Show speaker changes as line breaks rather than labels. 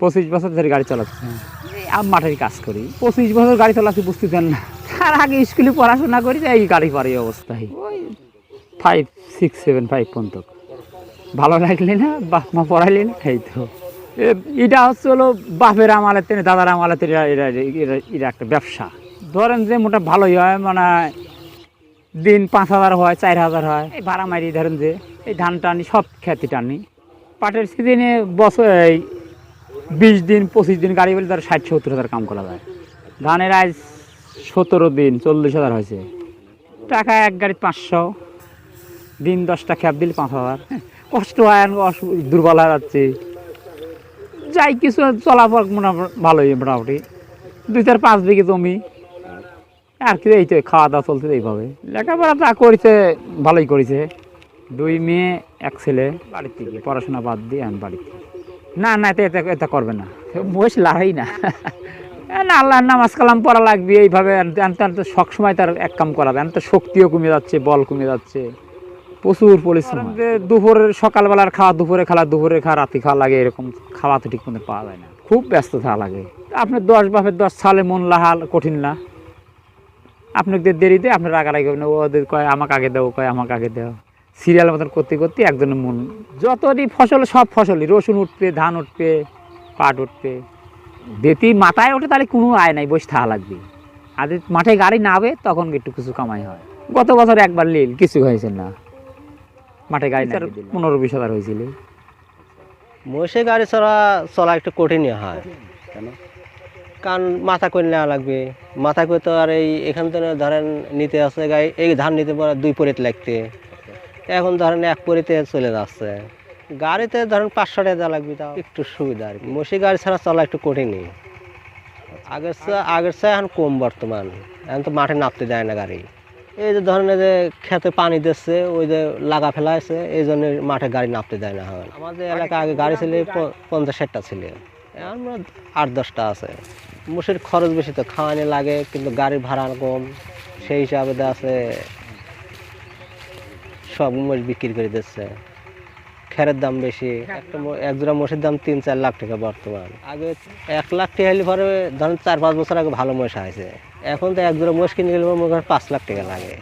25 বছর ধরে গাড়ি চালাচ্ছি। আমি মাঠের কাজ করি, 25 বছর গাড়ি চালাচ্ছি, বুঝতে দেন না। তার আগে স্কুলে পড়াশোনা করি, এই গাড়ি পারি অবস্থায় ওই 5, 6, 7, 5 পর্যন্ত। ভালো লাগলে না, বাপ মা পড়াইলে না, এই তো। এটা হচ্ছে হলো বাপের আমালের থেকে, দাদার আমালের থেকে এটা একটা ব্যবসা। ধরেন যে মোটা ভালোই হয়, মানে দিন 5,000 হয়, 4,000 হয়। এই ভাড়া মারি ধরেন যে এই ধান টানি, সব খেতে টানি। পাটের সিজনে বছর এই 20 দিন 25 দিন গাড়ি বলে ধর 60-70 হাজার কাম করা যায়। ধানের আজ 17 দিন 40,000 হয়েছে। টাকা এক গাড়ি 500, দিন 10টা খেপ দিলে 5,000। কষ্ট হয়, দুর্বল হয়ে যাচ্ছে। যাই কিছু চলাফল ভালোই, মোটামুটি 2-4-5 বিঘে জমি আর কি, এই তো খাওয়া দাওয়া চলছে এইভাবে। লেখাপড়া তা করেছে, ভালোই করেছে। 2 মেয়ে 1 ছেলে। বাড়ির থেকে পড়াশোনা বাদ দিয়ে আমি বাড়িতে। না না, এটা করবে না, বয়স লাগাই না। না, আল্লাহর নামাজ কালাম পড়া লাগবে এইভাবে। সবসময় তার এক কাম করা যায়, তো শক্তিও কমে যাচ্ছে, বল কমে যাচ্ছে, প্রচুর পরিশ্রম। দুপুরের সকালবেলার খাওয়া দুপুরে খাওয়া, দুপুরে খাওয়া রাতে খাওয়া লাগে, এরকম খাওয়া তো ঠিক মতো পাওয়া যায় না, খুব ব্যস্ত থাকা লাগে। আপনার 10 বাপের 10 সালে মন লাহাল কঠিন না। আপনাদের দেরিতে আপনার রাগারাগি হবে না, ওদের কয় আমাকে আগে দাও, কয় আমাকে আগে দাও, সিরিয়াল মতন করতে করতে একজনের মন। যতটি ফসল, সব ফসলই, রসুন উঠবে, ধান উঠবে, পাট উঠবে, যদি মাথায় ওঠে তাহলে কোনো আয় নাই, বসে থাকা লাগবে। আর মাঠে গাড়ি নাবে তখন একটু কিছু কামাই হয়। গত বছর একবার লীল কিছু হয়েছে না, মাঠে গাড়ি 15-20 হাজার হয়েছিল।
মোষে গাড়ি চলা একটু কঠিনই হয়। কেন? কারণ মাথা করে নেওয়া লাগবে, মাথা করে তো আর এখান থেকে ধরেন নিতে আসছে গাড়ি, এই ধান নিতে পারে 2 পরিত লাগতে, এখন ধরেন 1 পরিতে চলে যাচ্ছে। গাড়িতে ধরেন 500 টাকা দেওয়া লাগবে, তাও একটু সুবিধা আর কি। মোষে গাড়ি ছাড়া চলা একটু কঠিনই। আগের চেয়ে এখন কম বর্তমান। এখন তো মাঠে নামতে দেয় না গাড়ি। এই যে ধরেন যে খেতে পানি দিচ্ছে, ওই যে লাগা ফেলা আছে, এই জন্য মাঠে গাড়ি নামতে দেয় না। হয় আমাদের এলাকায় আগে গাড়ি ছিল 50-60টা ছিল, এখন 8-10টা আছে। মোষের খরচ বেশি, তো খাওয়ানি লাগে, কিন্তু গাড়ির ভাড়া কম, সেই হিসাবে আছে সব মোষ বিক্রি করে দিচ্ছে। খেরের দাম বেশি, এক জোড়া মোষের দাম 3-4 লাখ টাকা বর্তমান। আগে 1 লাখ টাকা হলে পরে ধরেন 4-5 বছর আগে ভালো মোষ আছে। এখন তো এক জোড়া মোষ কিনে গেলে মনে করেন 5 লাখ টাকা লাগে।